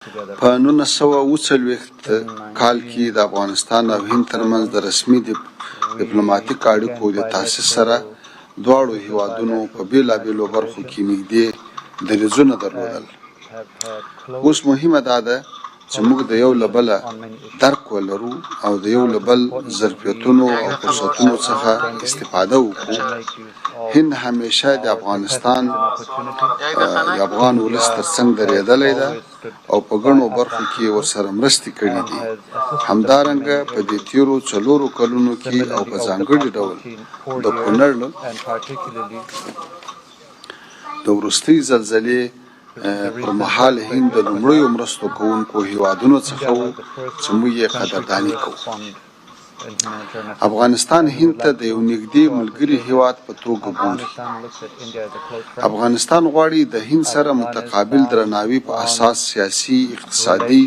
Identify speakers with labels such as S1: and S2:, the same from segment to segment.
S1: په 1940 کال کې د افغانستان او هند ترمنځ د رسمي ډیپلوماټیک اړیکو د تاسیس سره دواړو هیوادونو په بیلابیلو برخو کې نږدې دریځونه درلودل. اوس مهمه دا ده چې موږ د یو له بله درک ولرو او د یو له بل ظرفیتونو او فرصتونو څخه استفاده وکړو. هند همیشه د افغانستان د افغان ولس ترڅنګ درېدلی ده او په ګڼو برخو کې ورسره مرستې کړي دي. همدارنګه په دې تېرو 4 کلونو کې او په ځانګړي ډول د کونړ د وروستۍ زلزلې پر مهال هند د لومړیو مرستو کوونکو هیوادونو څخه و چې موږ یې قدرداني کوو. افغانستان هند ته د یو نږدې ملګري هیواد په توګه ګوري. افغانستان غواړي د هند سره متقابل درناوي په اساس سیاسي، اقتصادي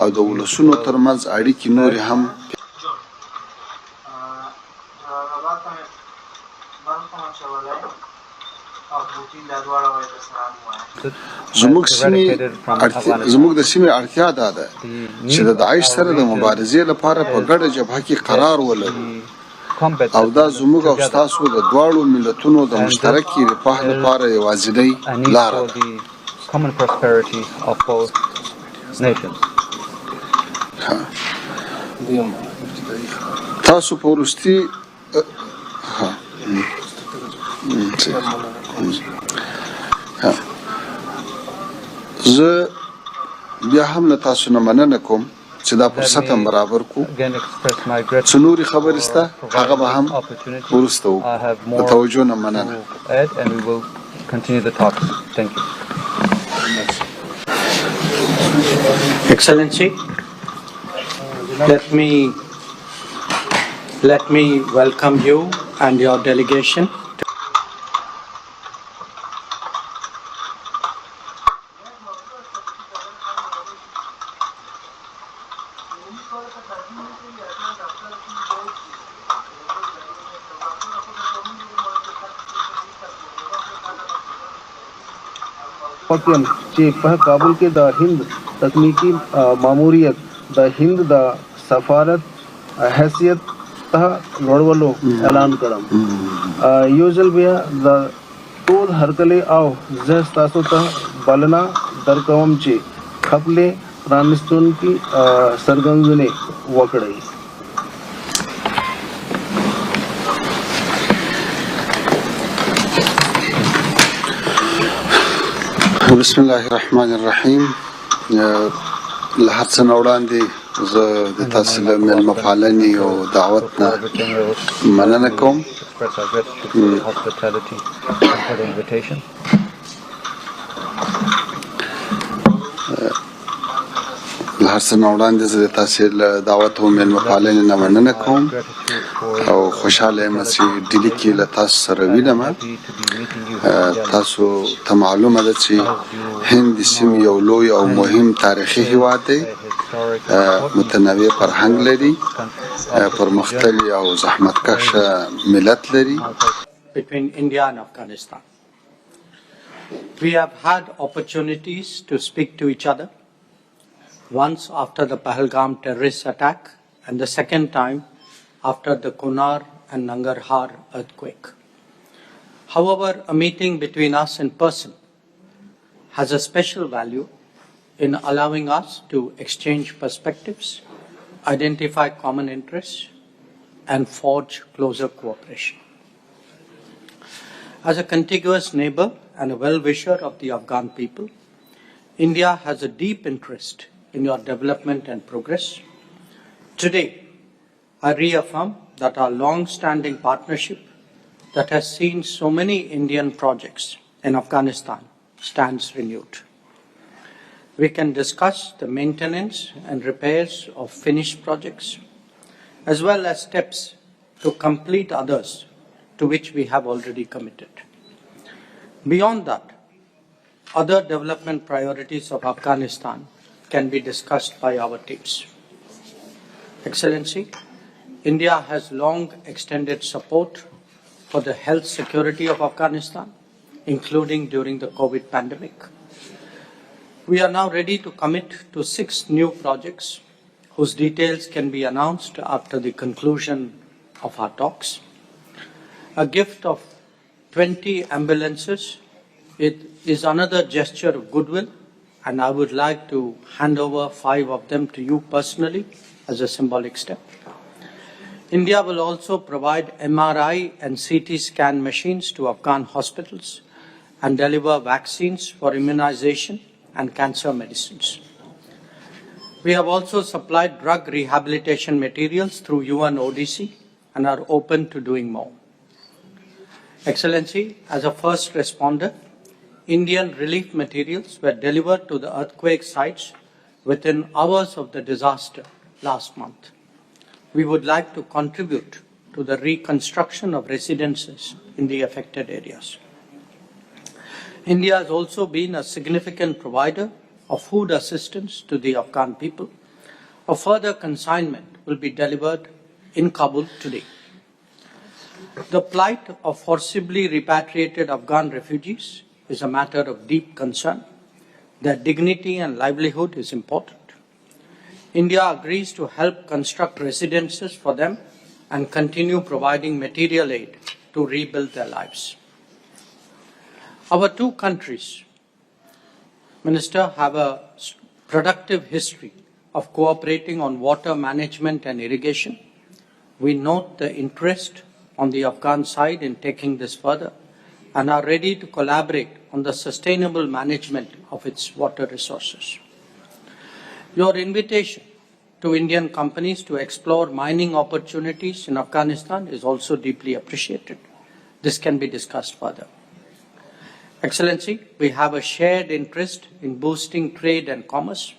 S1: او د ولسونو ترمنځ اړیکې نورې هم زموږ د سیمې اړتیا دا ده چې د داعش سره د مبارزې لپاره په ګډه جبهه کې قرار ولرو او دا زموږ او ستاسو د دواړو ملتونو د مشترکې رفاه لپاره یوازینۍ لاره ده. تاسو په وروستي زه بیا هم له تاسو نه مننه کوم چې دا فرصت هم برابر کړو. څه نورې خبرې شته هغه به هم وروسته وکړو. د توجه نه مننه.
S2: Excellency, let me welcome you and your delegation.
S3: چې په کابل کې د هند تکنیکی ماموریت د هند د سفارت حیثیت ته لوړولو اعلان کړم. یو ځل بیا د ټول هرکلی او زه ستاسو ته بلنه درکوم چې خپلې پرانیستونکي څرګندونې وکړئ.
S1: بسم الله الرحمن الرحیم. له هر څه نه وړاندې زه د تاسو له میلمه پالنې او دعوت نه مننه کوم. له هر څه نه وړاندې زه د تاسو له دعوت او میلمه پالنې نه مننه کوم او خوشحاله یم چې ډیلي کې له تاسو سره وینم. تاسو ته معلومه ده چې هند د سیمې یو لوی او مهم تاریخي هیواد دی. متنوع فرهنګ لري، پرمختللی او زحمتکشه ملت لري.
S2: Between India and Afghanistan, we have had opportunities to speak to each other. Once after the Pahalgam terrorist attack and the second time after the Kunar and Nangarhar earthquake. However, a meeting between us in person has a special value in allowing us to exchange perspectives, identify common interests, and forge closer cooperation. As a contiguous neighbor and a well-wisher of the Afghan people, India has a deep interest in your development and progress. Today, I reaffirm that our long-standing partnership that has seen so many Indian projects in Afghanistan stands renewed. We can discuss the maintenance and repairs of finished projects, as well as steps to complete others to which we have already committed. Beyond that, other development priorities of Afghanistan can be discussed by our teams. Excellency, India has long extended support for the health security of Afghanistan, including during the COVID pandemic. We are now ready to commit to 6 new projects whose details can be announced after the conclusion of our talks. A gift of 20 ambulances is another gesture of goodwill, and I would like to hand over 5 of them to you personally as a symbolic step. India will also provide MRI and CT scan machines to Afghan hospitals and deliver vaccines for immunization and cancer medicines. We have also supplied drug rehabilitation materials through UN ODC and are open to doing more. Excellency, as a first responder, Indian relief materials were delivered to the earthquake sites within hours of the disaster last month. We would like to contribute to the reconstruction of residences in the affected areas. India has also been a significant provider of food assistance to the Afghan people. A further consignment will be delivered in Kabul today. The plight of forcibly repatriated Afghan refugees is a matter of deep concern. Their dignity and livelihood is important. India agrees to help construct residences for them and continue providing material aid to rebuild their lives. Our two countries, Minister, have a productive history of cooperating on water management and irrigation. We note the interest on the Afghan side in taking this further and are ready to collaborate on the sustainable management of its water resources. Your invitation to Indian companies to explore mining opportunities in Afghanistan is also deeply appreciated. This can be discussed further. Excellency, we have a shared interest in boosting trade and commerce.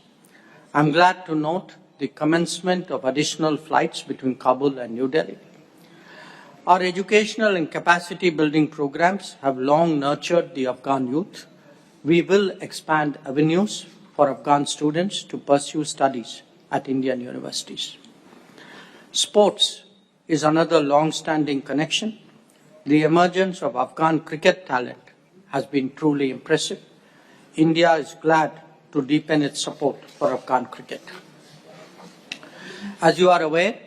S2: I'm glad to note the commencement of additional flights between Kabul and New Delhi. Our educational and capacity building programs have long nurtured the Afghan youth. We will expand avenues for Afghan students to pursue studies at Indian universities. Sports is another long-standing connection. The emergence of Afghan cricket talent has been truly impressive. India is glad to deepen its support for Afghan cricket. As you are aware,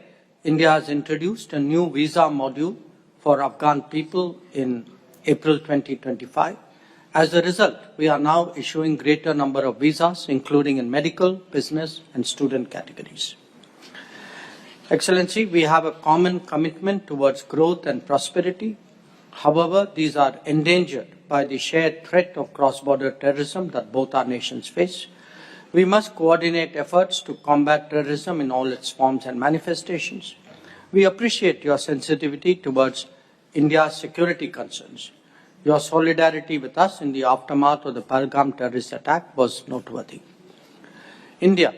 S2: India has introduced a new visa module for Afghan people in April 2025. As a result, we are now issuing greater number of visas, including in medical, business, and student categories. Excellency, we have a common commitment towards growth and prosperity. However, these are endangered by the shared threat of cross-border terrorism that both our nations face. We must coordinate efforts to combat terrorism in all its forms and manifestations. We appreciate your sensitivity towards India's security concerns. Your solidarity with us in the aftermath of the Pahalgam terrorist attack was noteworthy. India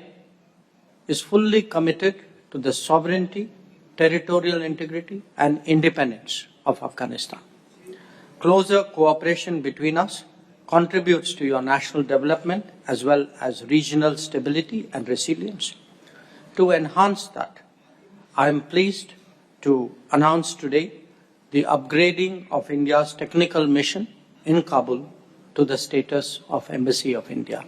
S2: is fully committed to the sovereignty, territorial integrity, and independence of Afghanistan. Closer cooperation between us contributes to your national development as well as regional stability and resilience. To enhance that, I am pleased to announce today the upgrading of India's technical mission in Kabul to the status of Embassy of India.